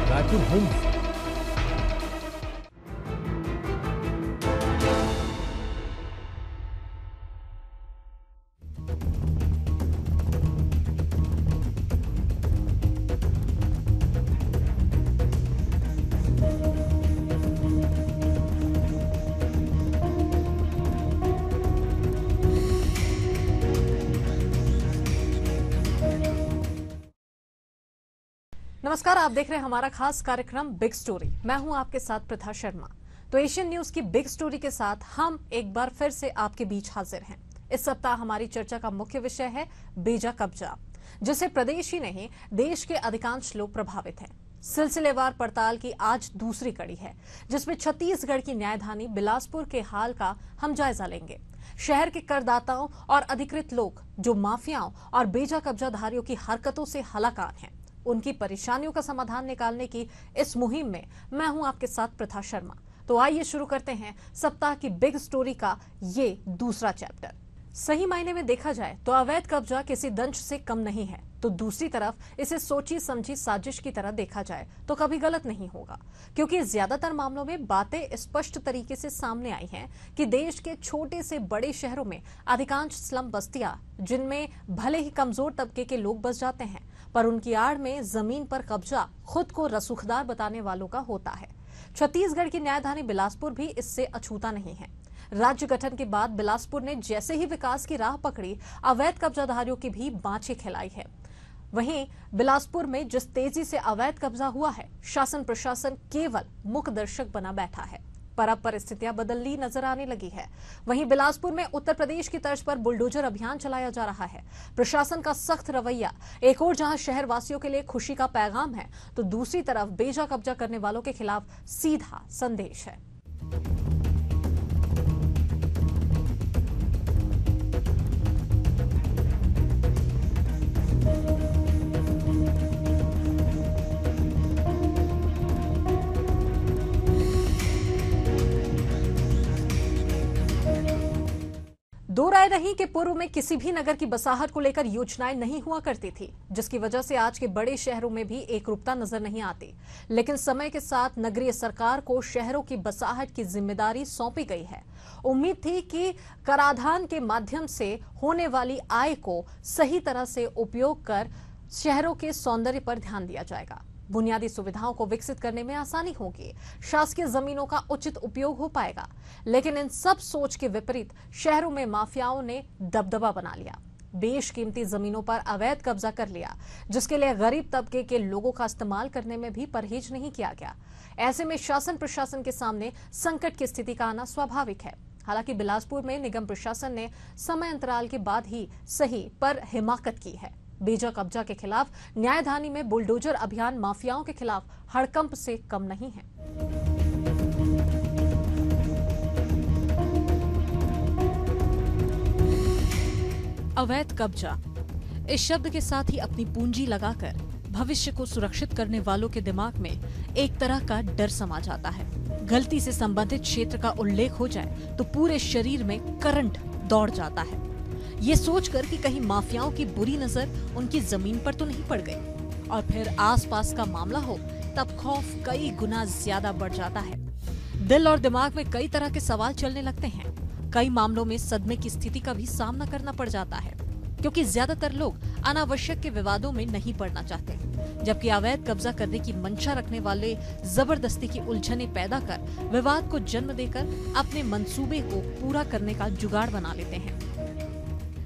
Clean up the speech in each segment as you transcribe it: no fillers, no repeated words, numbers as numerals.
Vacuum Holmes. नमस्कार, आप देख रहे हैं हमारा खास कार्यक्रम बिग स्टोरी। मैं हूं आपके साथ प्रथा शर्मा। तो एशियन न्यूज की बिग स्टोरी के साथ हम एक बार फिर से आपके बीच हाजिर हैं। इस सप्ताह हमारी चर्चा का मुख्य विषय है बेजा कब्जा, जिससे प्रदेश ही नहीं देश के अधिकांश लोग प्रभावित हैं। सिलसिलेवार पड़ताल की आज दूसरी कड़ी है, जिसमें छत्तीसगढ़ की न्यायधानी बिलासपुर के हाल का हम जायजा लेंगे। शहर के करदाताओं और अधिकृत लोग जो माफियाओं और बेजा कब्जाधारियों की हरकतों से हलाकान हैं, उनकी परेशानियों का समाधान निकालने की इस मुहिम में मैं हूं आपके साथ प्रथा शर्मा। तो आइए शुरू करते हैं सप्ताह की बिग स्टोरी का ये दूसरा चैप्टर। सही मायने में देखा जाए तो अवैध कब्जा किसी दंश से कम नहीं है, तो दूसरी तरफ इसे सोची समझी साजिश की तरह देखा जाए तो कभी गलत नहीं होगा, क्योंकि ज्यादातर मामलों में बातें स्पष्ट तरीके से सामने आई हैं कि देश के छोटे से बड़े शहरों में अधिकांश स्लम बस्तियां, जिनमें भले ही कमजोर तबके के लोग बस जाते हैं, पर उनकी आड़ में जमीन पर कब्जा खुद को रसूखदार बताने वालों का होता है। छत्तीसगढ़ की न्यायधानी बिलासपुर भी इससे अछूता नहीं है। राज्य गठन के बाद बिलासपुर ने जैसे ही विकास की राह पकड़ी, अवैध कब्जाधारियों की भी बाँछें खिलाई है। वहीं बिलासपुर में जिस तेजी से अवैध कब्जा हुआ है, शासन प्रशासन केवल मूक दर्शक बना बैठा है, पर अब परिस्थितियां बदलती नजर आने लगी है। वहीं बिलासपुर में उत्तर प्रदेश की तर्ज पर बुलडोजर अभियान चलाया जा रहा है। प्रशासन का सख्त रवैया एक और जहां शहर वासियों के लिए खुशी का पैगाम है, तो दूसरी तरफ बेजा कब्जा करने वालों के खिलाफ सीधा संदेश है। दो राय नहीं कि पूर्व में किसी भी नगर की बसाहट को लेकर योजनाएं नहीं हुआ करती थी, जिसकी वजह से आज के बड़े शहरों में भी एकरूपता नजर नहीं आती। लेकिन समय के साथ नगरीय सरकार को शहरों की बसाहट की जिम्मेदारी सौंपी गई है। उम्मीद थी कि कराधान के माध्यम से होने वाली आय को सही तरह से उपयोग कर शहरों के सौंदर्य पर ध्यान दिया जाएगा, बुनियादी सुविधाओं को विकसित करने में आसानी होगी, शासकीय जमीनों का उचित उपयोग हो पाएगा। लेकिन इन सब सोच के विपरीत शहरों में माफियाओं ने दबदबा बना लिया, बेशकीमती जमीनों पर अवैध कब्जा कर लिया, जिसके लिए गरीब तबके के लोगों का इस्तेमाल करने में भी परहेज नहीं किया गया। ऐसे में शासन प्रशासन के सामने संकट की स्थिति का आना स्वाभाविक है। हालांकि बिलासपुर में निगम प्रशासन ने समय अंतराल के बाद ही सही पर हिमाकत की है। बेजा कब्जा के खिलाफ न्यायधानी में बुलडोजर अभियान माफियाओं के खिलाफ हड़कंप से कम नहीं है। अवैध कब्जा इस शब्द के साथ ही अपनी पूंजी लगाकर भविष्य को सुरक्षित करने वालों के दिमाग में एक तरह का डर समा जाता है। गलती से संबंधित क्षेत्र का उल्लेख हो जाए तो पूरे शरीर में करंट दौड़ जाता है, ये सोचकर कि कहीं माफियाओं की बुरी नजर उनकी जमीन पर तो नहीं पड़ गई। और फिर आसपास का मामला हो तब खौफ कई गुना ज्यादा बढ़ जाता है। दिल और दिमाग में कई तरह के सवाल चलने लगते हैं। कई मामलों में सदमे की स्थिति का भी सामना करना पड़ जाता है, क्योंकि ज्यादातर लोग अनावश्यक के विवादों में नहीं पड़ना चाहते, जबकि अवैध कब्जा करने की मंशा रखने वाले जबरदस्ती की उलझने पैदा कर विवाद को जन्म देकर अपने मंसूबे को पूरा करने का जुगाड़ बना लेते हैं।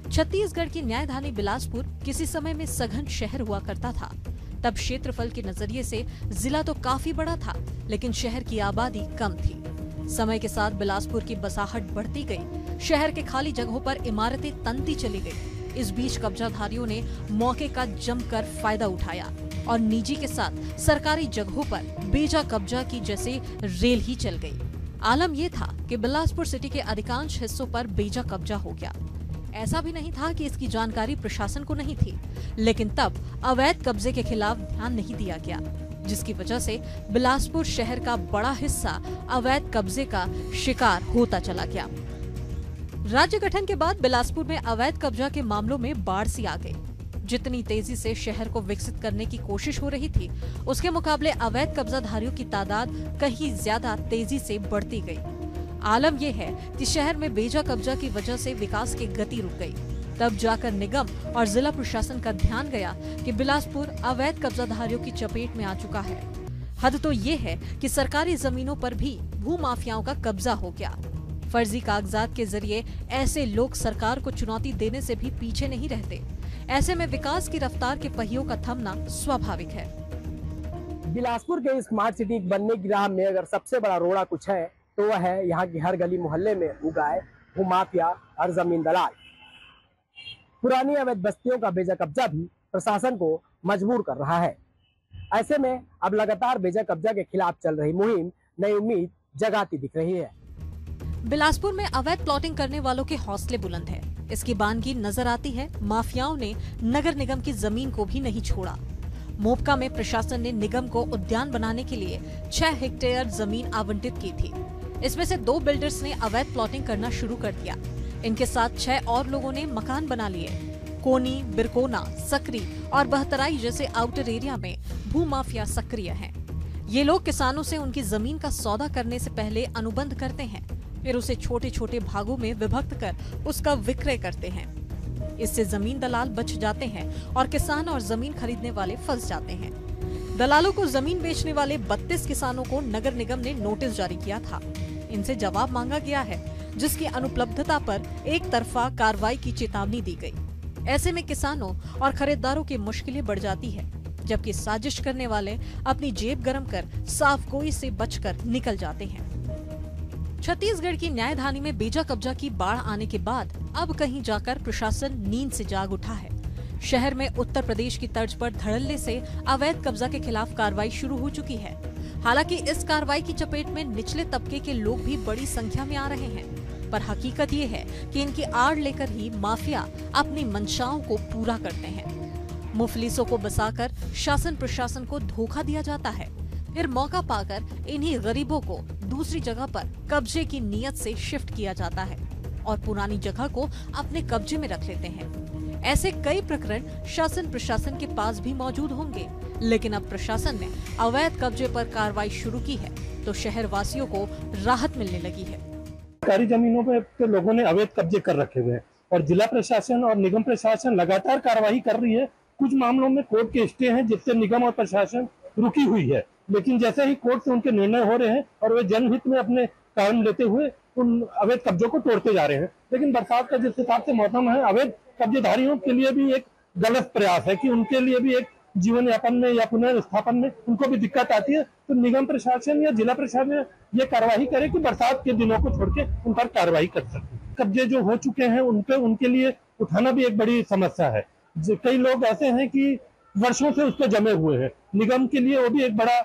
छत्तीसगढ़ की न्यायधानी बिलासपुर किसी समय में सघन शहर हुआ करता था। तब क्षेत्रफल के नजरिए से जिला तो काफी बड़ा था, लेकिन शहर की आबादी कम थी। समय के साथ बिलासपुर की बसाहट बढ़ती गई, शहर के खाली जगहों पर इमारतें तनती चली गई। इस बीच कब्जाधारियों ने मौके का जमकर फायदा उठाया और निजी के साथ सरकारी जगहों पर बेजा कब्जा की जैसे रेल ही चल गई। आलम यह था कि बिलासपुर सिटी के अधिकांश हिस्सों पर बेजा कब्जा हो गया। ऐसा भी नहीं था कि इसकी जानकारी प्रशासन को नहीं थी, लेकिन तब अवैध कब्जे के खिलाफ ध्यान नहीं दिया गया, जिसकी वजह से बिलासपुर शहर का बड़ा हिस्सा अवैध कब्जे का शिकार होता चला गया। राज्य गठन के बाद बिलासपुर में अवैध कब्जा के मामलों में बाढ़ सी आ गई। जितनी तेजी से शहर को विकसित करने की कोशिश हो रही थी, उसके मुकाबले अवैध कब्जाधारियों की तादाद कहीं ज्यादा तेजी से बढ़ती गई। आलम यह है कि शहर में बेजा कब्जा की वजह से विकास की गति रुक गई। तब जाकर निगम और जिला प्रशासन का ध्यान गया कि बिलासपुर अवैध कब्जाधारियों की चपेट में आ चुका है। हद तो ये है कि सरकारी जमीनों पर भी भूमाफियाओं का कब्जा हो गया। फर्जी कागजात के जरिए ऐसे लोग सरकार को चुनौती देने से भी पीछे नहीं रहते। ऐसे में विकास की रफ्तार के पहियों का थमना स्वाभाविक है। बिलासपुर के स्मार्ट सिटी बनने की राह में अगर सबसे बड़ा रोड़ा कुछ है तो वह है यहाँ की हर गली मोहल्ले में उगाए भूमाफिया और जमीन दलाल। पुरानी अवैध बस्तियों का बेजा कब्जा भी प्रशासन को मजबूर कर रहा है। ऐसे में अब लगातार बेजा कब्जा के खिलाफ चल रही मुहिम नई उम्मीद जगाती दिख रही है। बिलासपुर में अवैध प्लॉटिंग करने वालों के हौसले बुलंद हैं। इसकी बानगी नजर आती है। माफियाओं ने नगर निगम की जमीन को भी नहीं छोड़ा। मोपका में प्रशासन ने निगम को उद्यान बनाने के लिए 6 हेक्टेयर जमीन आवंटित की थी। इसमें से 2 बिल्डर्स ने अवैध प्लॉटिंग करना शुरू कर दिया। इनके साथ 6 और लोगों ने मकान बना लिए। कोनी, बिरकोना, सकरी और बहतराई जैसे आउटर एरिया में भूमाफिया सक्रिय हैं। ये लोग किसानों से उनकी जमीन का सौदा करने से पहले अनुबंध करते हैं, फिर उसे छोटे छोटे भागों में विभक्त कर उसका विक्रय करते हैं। इससे जमीन दलाल बच जाते हैं और किसान और जमीन खरीदने वाले फंस जाते हैं। दलालों को जमीन बेचने वाले 32 किसानों को नगर निगम ने नोटिस जारी किया था। इनसे जवाब मांगा गया है, जिसकी अनुपलब्धता पर एक तरफा कार्रवाई की चेतावनी दी गई। ऐसे में किसानों और खरीदारों की मुश्किलें बढ़ जाती है, जबकि साजिश करने वाले अपनी जेब गरम कर साफ गोई से बचकर निकल जाते हैं। छत्तीसगढ़ की न्यायधानी में बेजा कब्जा की बाढ़ आने के बाद अब कहीं जाकर प्रशासन नींद से जाग उठा है। शहर में उत्तर प्रदेश की तर्ज पर धड़ल्ले से अवैध कब्जा के खिलाफ कार्रवाई शुरू हो चुकी है। हालांकि इस कार्रवाई की चपेट में निचले तबके के लोग भी बड़ी संख्या में आ रहे हैं, पर हकीकत ये है कि इनकी आड़ लेकर ही माफिया अपनी मंशाओं को पूरा करते हैं। मुफलिसों को बसाकर शासन प्रशासन को धोखा दिया जाता है, फिर मौका पाकर इन्हीं गरीबों को दूसरी जगह पर कब्जे की नीयत से शिफ्ट किया जाता है और पुरानी जगह को अपने कब्जे में रख लेते हैं। ऐसे कई प्रकरण शासन प्रशासन के पास भी मौजूद होंगे, लेकिन अब प्रशासन ने अवैध कब्जे पर कार्रवाई शुरू की है तो शहर वासियों को राहत मिलने लगी है। सरकारी जमीनों पे तो लोगों ने अवैध कब्जे कर रखे हुए हैं और जिला प्रशासन और निगम प्रशासन लगातार कार्रवाई कर रही है। कुछ मामलों में कोर्ट के स्टे हैं जिससे निगम और प्रशासन रुकी हुई है, लेकिन जैसे ही कोर्ट से उनके निर्णय हो रहे हैं और वे जनहित में अपने काम लेते हुए उन अवैध कब्जों को तोड़ते जा रहे हैं। लेकिन बरसात का जिस हिसाब से मौसम है, अवैध कब्जेधारियों के लिए भी एक गलत प्रयास है कि उनके लिए भी एक जीवन यापन में या पुनर्स्थापन में उनको भी दिक्कत आती है। तो निगम प्रशासन या जिला प्रशासन ये कार्रवाई करे कि बरसात के दिनों को छोड़ के उन पर कार्रवाई कर सके। कब्जे जो हो चुके हैं उनके लिए उठाना भी एक बड़ी समस्या है। कई लोग ऐसे हैं कि वर्षों से उस पर जमे हुए हैं। निगम के लिए वो भी एक बड़ा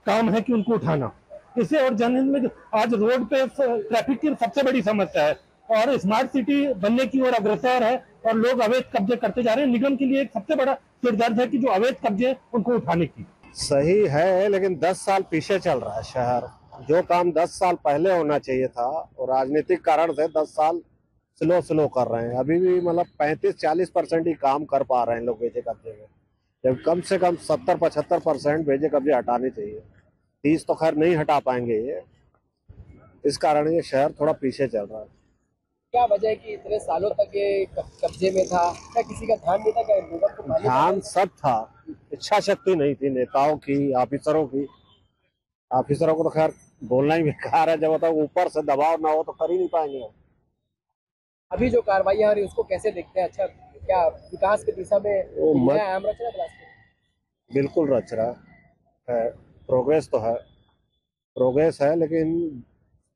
काम है कि उनको उठाना। इससे और जनहित में आज रोड पे ट्रैफिक की सबसे बड़ी समस्या है और स्मार्ट सिटी बनने की ओर अग्रसर है और लोग अवैध कब्जे करते जा रहे हैं। निगम के लिए एक सबसे बड़ा सिरदर्द है कि जो अवैध कब्जे उनको उठाने की। सही है, लेकिन 10 साल पीछे चल रहा है शहर। जो काम 10 साल पहले होना चाहिए था और राजनीतिक कारण से 10 साल स्लो कर रहे हैं। अभी भी मतलब 35-40% ही काम कर पा रहे हैं लोग बेजे कब्जे में, जब कम से कम 70-75% बेजे कब्जे हटाने चाहिए। 30 तो खैर नहीं हटा पाएंगे ये, इस कारण ये शहर थोड़ा पीछे चल रहा है। क्या वजह है कि इतने सालों तक ये कब्जे में था? क्या किसी का ध्यान नहीं था? क्या निगम को ध्यान सब था, इच्छा शक्ति नहीं थी नेताओं की, ऑफिसरों की। ऑफिसरों को तो खैर बोलना ही बेकार है, जब तक ऊपर से दबाव ना हो तो कर ही नहीं पाएंगे। अभी जो कार्रवाई है उसको कैसे देखते हैं? अच्छा, क्या विकास की दिशा में आयाम रच रहा है? बिल्कुल रच रहा है। प्रोग्रेस है लेकिन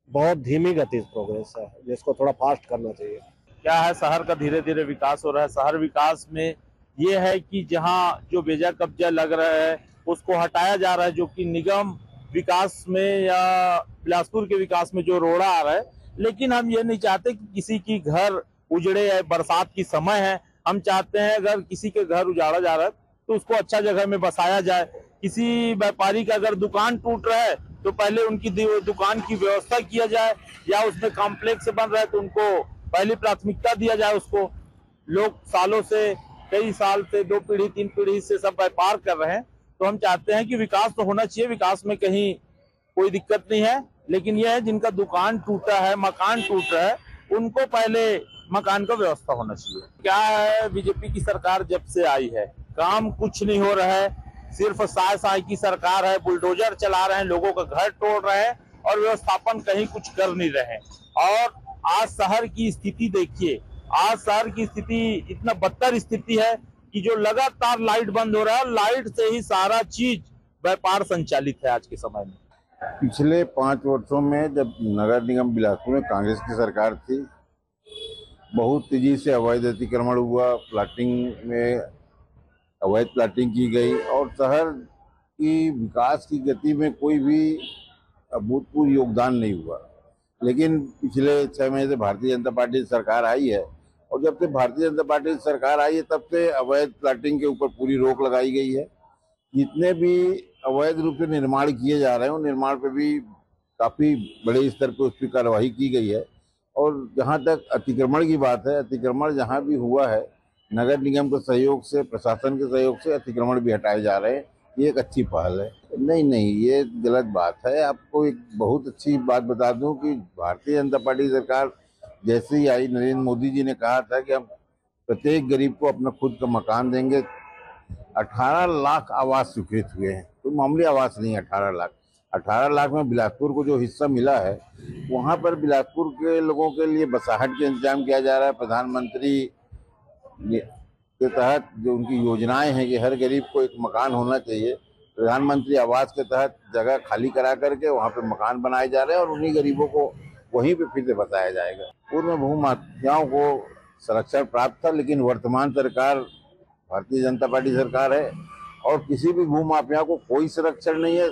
बहुत धीमी गति प्रोग्रेस है, जिसको थोड़ा फास्ट करना चाहिए। क्या है, शहर का धीरे धीरे विकास हो रहा है। शहर विकास में ये है कि जहाँ जो बेजा कब्जा लग रहा है उसको हटाया जा रहा है, जो कि निगम विकास में या बिलासपुर के विकास में जो रोड़ा आ रहा है। लेकिन हम ये नहीं चाहते कि किसी की घर उजड़े या बरसात की समय है। हम चाहते हैं अगर किसी के घर उजाड़ा जा रहा है तो उसको अच्छा जगह में बसाया जाए। किसी व्यापारी का अगर दुकान टूट रहा है तो पहले उनकी दुकान की व्यवस्था किया जाए, या उसमें कॉम्प्लेक्स बन रहा है तो उनको पहली प्राथमिकता दिया जाए। उसको लोग सालों से कई साल से 2 पीढ़ी 3 पीढ़ी से सब व्यापार कर रहे हैं, तो हम चाहते हैं कि विकास तो होना चाहिए, विकास में कहीं कोई दिक्कत नहीं है, लेकिन यह है जिनका दुकान टूटा है, मकान टूट रहा है, उनको पहले मकान का व्यवस्था होना चाहिए। क्या है, बीजेपी की सरकार जब से आई है काम कुछ नहीं हो रहा है, सिर्फ साय की सरकार है, बुलडोजर चला रहे हैं, लोगों का घर तोड़ रहे हैं और व्यवस्थापन कहीं कुछ कर नहीं रहे हैं। और आज शहर की स्थिति देखिए, आज शहर की स्थिति इतना बदतर स्थिति है कि जो लगातार लाइट बंद हो रहा है, लाइट से ही सारा चीज व्यापार संचालित है आज के समय में। पिछले 5 वर्षों में जब नगर निगम बिलासपुर में कांग्रेस की सरकार थी, बहुत तेजी से अवैध अतिक्रमण हुआ, प्लाटिंग में अवैध प्लाटिंग की गई और शहर की विकास की गति में कोई भी अभूतपूर्व योगदान नहीं हुआ। लेकिन पिछले 6 महीने से भारतीय जनता पार्टी की सरकार आई है और जब से भारतीय जनता पार्टी की सरकार आई है तब से अवैध प्लाटिंग के ऊपर पूरी रोक लगाई गई है। जितने भी अवैध रूप से निर्माण किए जा रहे हैं उन निर्माण पे भी काफ़ी बड़े स्तर पर उस पर कार्रवाई की गई है। और जहाँ तक अतिक्रमण की बात है, अतिक्रमण जहाँ भी हुआ है नगर निगम के सहयोग से, प्रशासन के सहयोग से अतिक्रमण भी हटाए जा रहे हैं। ये एक अच्छी पहल है। नहीं, ये गलत बात है। आपको एक बहुत अच्छी बात बता दूं कि भारतीय जनता पार्टी सरकार जैसे ही आई, नरेंद्र मोदी जी ने कहा था कि हम प्रत्येक गरीब को अपना खुद का मकान देंगे। 18 लाख आवास स्वीकृत हुए हैं, तो मामूली आवास नहीं है 18 लाख। 18 लाख में बिलासपुर को जो हिस्सा मिला है वहाँ पर बिलासपुर के लोगों के लिए बसाहट का इंतजाम किया जा रहा है। प्रधानमंत्री के तहत जो उनकी योजनाएं हैं कि हर गरीब को एक मकान होना चाहिए, प्रधानमंत्री आवास के तहत जगह खाली करा करके वहाँ पे मकान बनाए जा रहे हैं और उन्हीं गरीबों को वहीं पे फिर से बसाया जाएगा। पूर्व में भूमाफियाओं को संरक्षण प्राप्त था, लेकिन वर्तमान सरकार भारतीय जनता पार्टी सरकार है और किसी भी भूमाफिया को कोई संरक्षण नहीं है।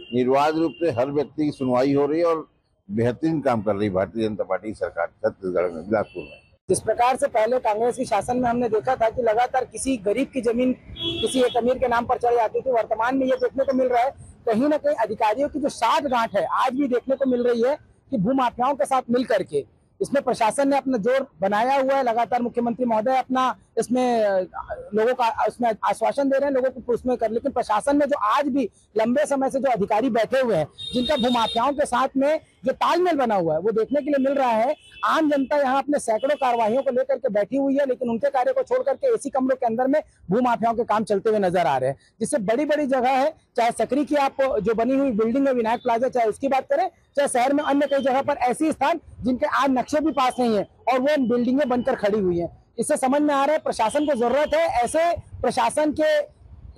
निर्बाध रूप से हर व्यक्ति की सुनवाई हो रही है और बेहतरीन काम कर रही है भारतीय जनता पार्टी की सरकार छत्तीसगढ़ में, बिलासपुर में। जिस प्रकार से पहले कांग्रेस की शासन में हमने देखा था कि लगातार किसी गरीब की जमीन किसी एक अमीर के नाम पर चढ़ जाती थी, वर्तमान में ये देखने को मिल रहा है कहीं ना कहीं अधिकारियों की जो साठगांठ है आज भी देखने को मिल रही है कि भूमाफियाओं के साथ मिल करके इसमें प्रशासन ने अपना जोर बनाया हुआ है। लगातार मुख्यमंत्री महोदय अपना इसमें लोगों का उसमें आश्वासन दे रहे हैं लोगों को उसमें कर, लेकिन प्रशासन में जो आज भी लंबे समय से जो अधिकारी बैठे हुए हैं जिनका भूमाफियाओं के साथ में जो तालमेल बना हुआ है वो देखने के लिए मिल रहा है। आम जनता यहाँ अपने सैकड़ों कार्यवाहियों को लेकर के बैठी हुई है, लेकिन उनके कार्य को छोड़ करके एसी कमरों के अंदर में भूमाफियाओं के काम चलते हुए नजर आ रहे हैं। जिससे बड़ी बड़ी जगह है, चाहे सकरी की आप जो बनी हुई बिल्डिंग है विनायक प्लाजा, चाहे उसकी बात करें, चाहे शहर में अन्य कई जगह पर ऐसी स्थान जिनके आज नक्शे भी पास नहीं है और वो बिल्डिंगें बनकर खड़ी हुई है। इससे समझ में आ रहा है प्रशासन को जरूरत है ऐसे प्रशासन के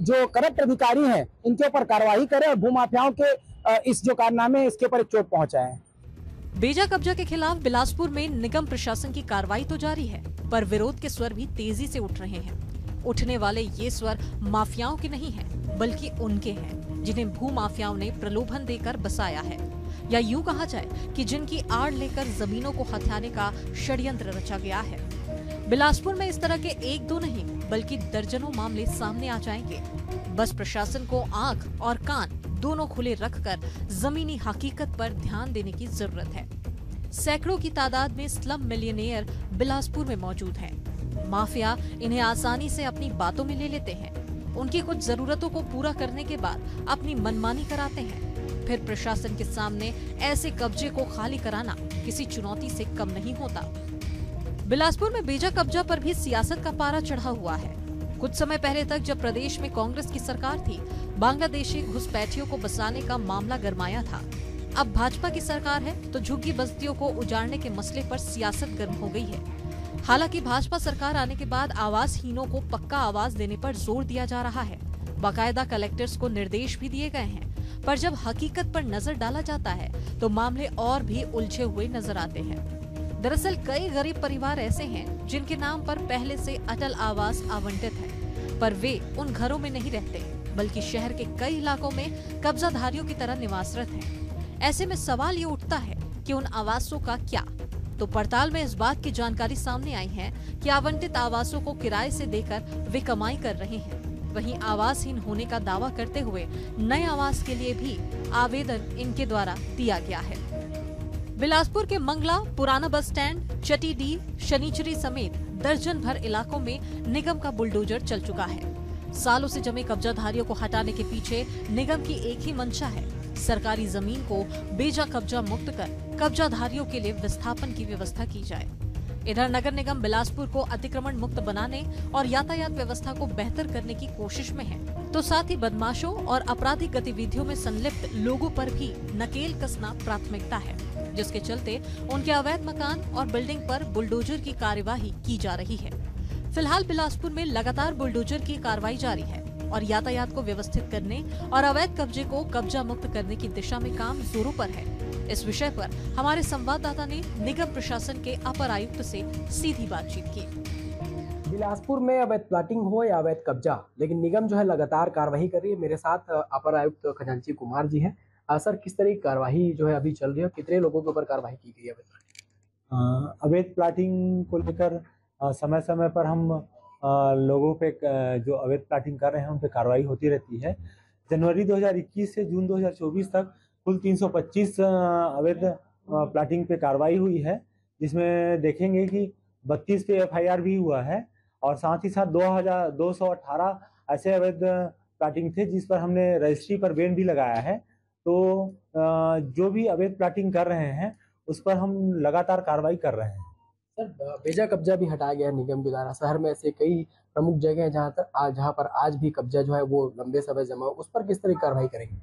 जो करप्ट अधिकारी हैं इनके ऊपर कार्रवाई करें और भूमाफियाओं के इस जो कारनामे इसके ऊपर एक चोट पहुंचाए। बेजा कब्जा के खिलाफ बिलासपुर में निगम प्रशासन की कार्रवाई तो जारी है, पर विरोध के स्वर भी तेजी से उठ रहे हैं। उठने वाले ये स्वर माफियाओं के नहीं हैं, बल्कि उनके हैं जिन्हें भू माफियाओं ने प्रलोभन देकर बसाया है, या यूं कहा जाए कि जिनकी आड़ लेकर जमीनों को हथियाने का षड्यंत्र रचा गया है। बिलासपुर में इस तरह के 1-2 नहीं बल्कि दर्जनों मामले सामने आ जाएंगे। बस प्रशासन को आंख और कान दोनों खुले रखकर जमीनी हकीकत पर ध्यान देने की जरूरत है। सैकड़ों की तादाद में स्लम मिलियनेयर बिलासपुर में मौजूद हैं। माफिया इन्हें आसानी से अपनी बातों में ले लेते हैं। उनकी कुछ जरूरतों को पूरा करने के बाद अपनी मनमानी कराते हैं। फिर प्रशासन के सामने ऐसे कब्जे को खाली कराना किसी चुनौती से कम नहीं होता। बिलासपुर में बेजा कब्जा पर भी सियासत का पारा चढ़ा हुआ है। कुछ समय पहले तक जब प्रदेश में कांग्रेस की सरकार थी, बांग्लादेशी घुसपैठियों को बसाने का मामला गरमाया था। अब भाजपा की सरकार है तो झुग्गी बस्तियों को उजाड़ने के मसले पर सियासत गर्म हो गई है। हालांकि भाजपा सरकार आने के बाद आवासहीनों को पक्का आवास देने पर जोर दिया जा रहा है। बाकायदा कलेक्टर्स को निर्देश भी दिए गए हैं, पर जब हकीकत पर नजर डाला जाता है तो मामले और भी उलझे हुए नजर आते हैं। दरअसल कई गरीब परिवार ऐसे हैं जिनके नाम पर पहले से अटल आवास आवंटित है, पर वे उन घरों में नहीं रहते, बल्कि शहर के कई इलाकों में कब्जाधारियों की तरह निवासरत हैं। ऐसे में सवाल ये उठता है कि उन आवासों का क्या? तो पड़ताल में इस बात की जानकारी सामने आई है कि आवंटित आवासों को किराए से देकर वे कमाई कर रहे हैं। वहीं आवासहीन होने का दावा करते हुए नए आवास के लिए भी आवेदन इनके द्वारा दिया गया है। बिलासपुर के मंगला, पुराना बस स्टैंड, चटीडी, शनिचरी समेत दर्जन भर इलाकों में निगम का बुलडोजर चल चुका है। सालों से जमे कब्जाधारियों को हटाने के पीछे निगम की एक ही मंशा है, सरकारी जमीन को बेजा कब्जा मुक्त कर कब्जाधारियों के लिए विस्थापन की व्यवस्था की जाए। इधर नगर निगम बिलासपुर को अतिक्रमण मुक्त बनाने और यातायात व्यवस्था को बेहतर करने की कोशिश में है, तो साथ ही बदमाशों और आपराधिक गतिविधियों में संलिप्त लोगों पर भी नकेल कसना प्राथमिकता है, जिसके चलते उनके अवैध मकान और बिल्डिंग पर बुलडोजर की कार्यवाही की जा रही है। फिलहाल बिलासपुर में लगातार बुलडोजर की कार्रवाई जारी है और यातायात को व्यवस्थित करने और अवैध कब्जे को कब्जा मुक्त करने की दिशा में काम जोरों पर है। इस विषय पर हमारे संवाददाता ने निगम प्रशासन के अपर आयुक्त से सीधी बातचीत की। बिलासपुर में अवैध प्लाटिंग हो या अवैध कब्जा, लेकिन निगम जो है लगातार कार्रवाई कर रही है। मेरे साथ अपर आयुक्त खजांची कुमार जी हैं। सर, किस तरह की कार्रवाई जो है अभी चल रही है, कितने लोगों के ऊपर कार्रवाई की गई है? अवैध प्लाटिंग को लेकर समय समय पर हम लोगों पे जो अवैध प्लाटिंग कर रहे हैं उन पे कार्रवाई होती रहती है। जनवरी 2021 से जून 2024 तक कुल 325 अवैध प्लाटिंग पे कार्रवाई हुई है, जिसमें देखेंगे कि 32 पे FIR भी हुआ है और साथ ही साथ 218 ऐसे अवैध प्लाटिंग थे जिस पर हमने रजिस्ट्री पर बैन भी लगाया है। तो जो भी अवैध प्लाटिंग कर रहे हैं उस पर हम लगातार कार्रवाई कर रहे हैं। सर, बेजा कब्जा भी हटाया गया निगम के द्वारा। शहर में ऐसे कई प्रमुख जगह हैं जहाँ पर आज भी कब्जा जो है वो लंबे समय जमा हो, उस पर किस तरह की कार्रवाई करेंगे?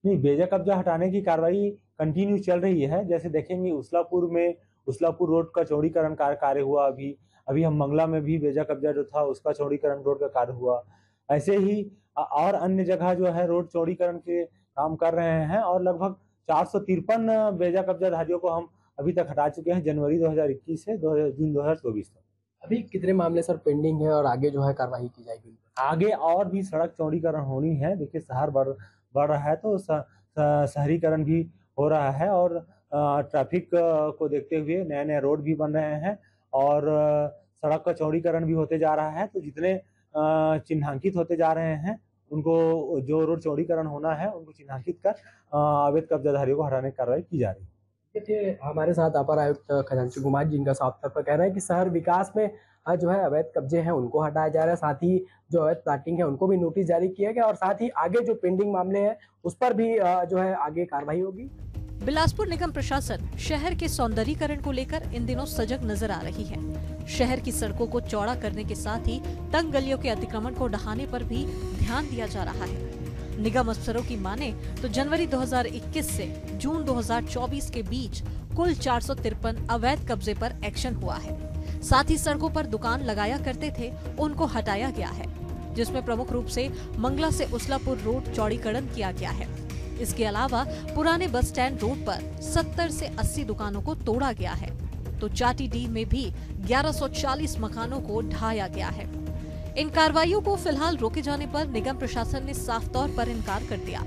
नहीं, बेजा कब्जा हटाने की कार्रवाई कंटिन्यू चल रही है। जैसे देखेंगे उस्लापुर रोड का चौड़ीकरण कार्य हुआ। अभी हम मंगला में भी बेजा कब्जा जो था उसका चौड़ीकरण रोड का कार्य हुआ। ऐसे ही और अन्य जगह जो है रोड चौड़ीकरण के काम कर रहे हैं और लगभग 453 बेजा कब्जाधारियों को हम अभी तक हटा चुके हैं, जनवरी 2021 से जून 2024 तक। अभी कितने मामले सर पेंडिंग है और आगे जो है कार्रवाई की जाएगी? आगे और भी सड़क चौड़ीकरण होनी है। देखिए, शहर बढ़ रहा है तो शहरीकरण भी हो रहा है और ट्रैफिक को देखते हुए नए नए रोड भी बन रहे हैं और सड़क का चौड़ीकरण भी होते जा रहा है। तो जितने चिन्हांकित होते जा रहे हैं उनको, जो रोड चौड़ीकरण होना है उनको चिन्हांकित कर अवैध कब्जाधारियों को हटाने की कार्रवाई की जा रही है। थे हमारे साथ अपर आयुक्त खजांची कुमार जी, जिनका साफ तौर पर कह रहे हैं कि शहर विकास में जो है अवैध कब्जे हैं उनको हटाया जा रहा है, साथ ही जो अवैध प्लाटिंग है उनको भी नोटिस जारी किया गया और साथ ही आगे जो पेंडिंग मामले हैं उस पर भी जो है आगे कार्रवाई होगी। बिलासपुर निगम प्रशासन शहर के सौंदर्यीकरण को लेकर इन दिनों सजग नजर आ रही है। शहर की सड़कों को चौड़ा करने के साथ ही तंग गलियों के अतिक्रमण को ढहाने पर भी ध्यान दिया जा रहा है। निगम अफसरों की माने तो जनवरी 2021 से जून 2024 के बीच कुल 453 अवैध कब्जे पर एक्शन हुआ है। साथ ही सड़कों पर दुकान लगाया करते थे उनको हटाया गया है, जिसमें प्रमुख रूप से मंगला से उस्लापुर रोड चौड़ीकरण किया गया है। इसके अलावा पुराने बस स्टैंड रोड पर 70 से 80 दुकानों को तोड़ा गया है, तो चाटीडीह में भी 1140 मकानों को ढाया गया है। इन कार्रवाइयों को फिलहाल रोके जाने पर निगम प्रशासन ने साफ तौर पर इनकार कर दिया।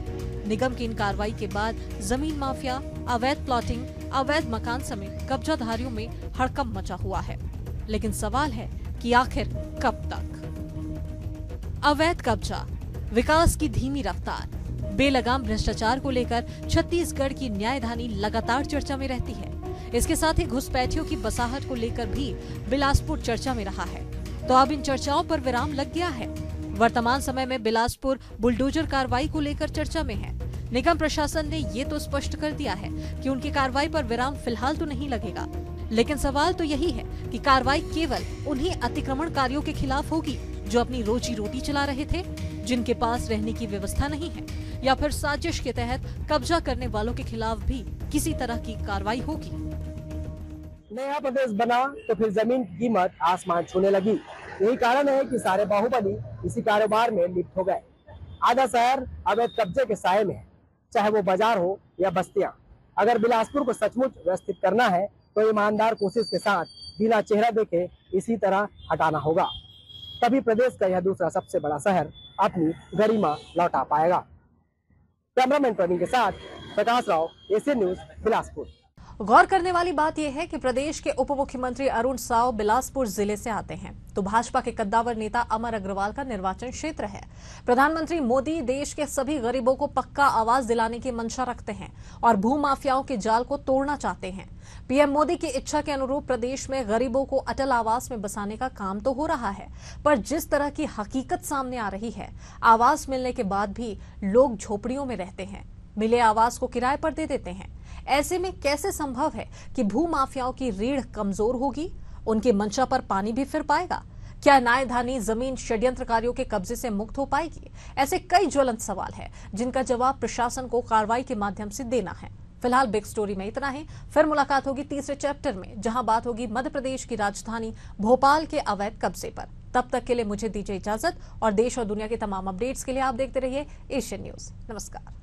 निगम की इन कार्रवाई के बाद जमीन माफिया, अवैध प्लॉटिंग, अवैध मकान समेत कब्जाधारियों में हड़कंप मचा हुआ है। लेकिन सवाल है कि आखिर कब तक? अवैध कब्जा, विकास की धीमी रफ्तार, बेलगाम भ्रष्टाचार को लेकर छत्तीसगढ़ की न्यायधानी लगातार चर्चा में रहती है। इसके साथ ही घुसपैठियों की बसाहट को लेकर भी बिलासपुर चर्चा में रहा है। तो अब इन चर्चाओं पर विराम लग गया है। वर्तमान समय में बिलासपुर बुलडोजर कार्रवाई को लेकर चर्चा में है। निगम प्रशासन ने ये तो स्पष्ट कर दिया है कि उनकी कार्रवाई पर विराम फिलहाल तो नहीं लगेगा, लेकिन सवाल तो यही है कि कार्रवाई केवल उन्हीं अतिक्रमणकारियों के खिलाफ होगी जो अपनी रोजी रोटी चला रहे थे, जिनके पास रहने की व्यवस्था नहीं है, या फिर साजिश के तहत कब्जा करने वालों के खिलाफ भी किसी तरह की कार्रवाई होगी। नया प्रदेश बना तो फिर जमीन की कीमत आसमान छूने लगी। यही कारण है कि सारे बाहुबली इसी कारोबार में लिप्त हो गए। आधा शहर अवैध कब्जे के साए में है, चाहे वो बाजार हो या बस्तियां। अगर बिलासपुर को सचमुच व्यवस्थित करना है तो ईमानदार कोशिश के साथ बिना चेहरा देखे इसी तरह हटाना होगा, तभी प्रदेश का यह दूसरा सबसे बड़ा शहर अपनी गरिमा लौटा पाएगा। कैमरामैन प्रवीण के साथ प्रकाश राव, एशियन न्यूज, बिलासपुर। गौर करने वाली बात यह है कि प्रदेश के उप मुख्यमंत्री अरुण साव बिलासपुर जिले से आते हैं, तो भाजपा के कद्दावर नेता अमर अग्रवाल का निर्वाचन क्षेत्र है। प्रधानमंत्री मोदी देश के सभी गरीबों को पक्का आवास दिलाने की मंशा रखते हैं और भूमाफियाओं के जाल को तोड़ना चाहते हैं। पीएम मोदी की इच्छा के अनुरूप प्रदेश में गरीबों को अटल आवास में बसाने का काम तो हो रहा है, पर जिस तरह की हकीकत सामने आ रही है, आवास मिलने के बाद भी लोग झोपड़ियों में रहते हैं, मिले आवास को किराए पर दे देते हैं। ऐसे में कैसे संभव है कि भूमाफियाओं की रीढ़ कमजोर होगी, उनकी मंशा पर पानी भी फिर पाएगा? क्या न्यायधानी जमीन षड्यंत्रकारियों के कब्जे से मुक्त हो पाएगी? ऐसे कई ज्वलंत सवाल है जिनका जवाब प्रशासन को कार्रवाई के माध्यम से देना है। फिलहाल बिग स्टोरी में इतना ही। फिर मुलाकात होगी तीसरे चैप्टर में, जहां बात होगी मध्य प्रदेश की राजधानी भोपाल के अवैध कब्जे पर। तब तक के लिए मुझे दीजिए इजाजत और देश और दुनिया की तमाम अपडेट्स के लिए आप देखते रहिए एशियन न्यूज। नमस्कार।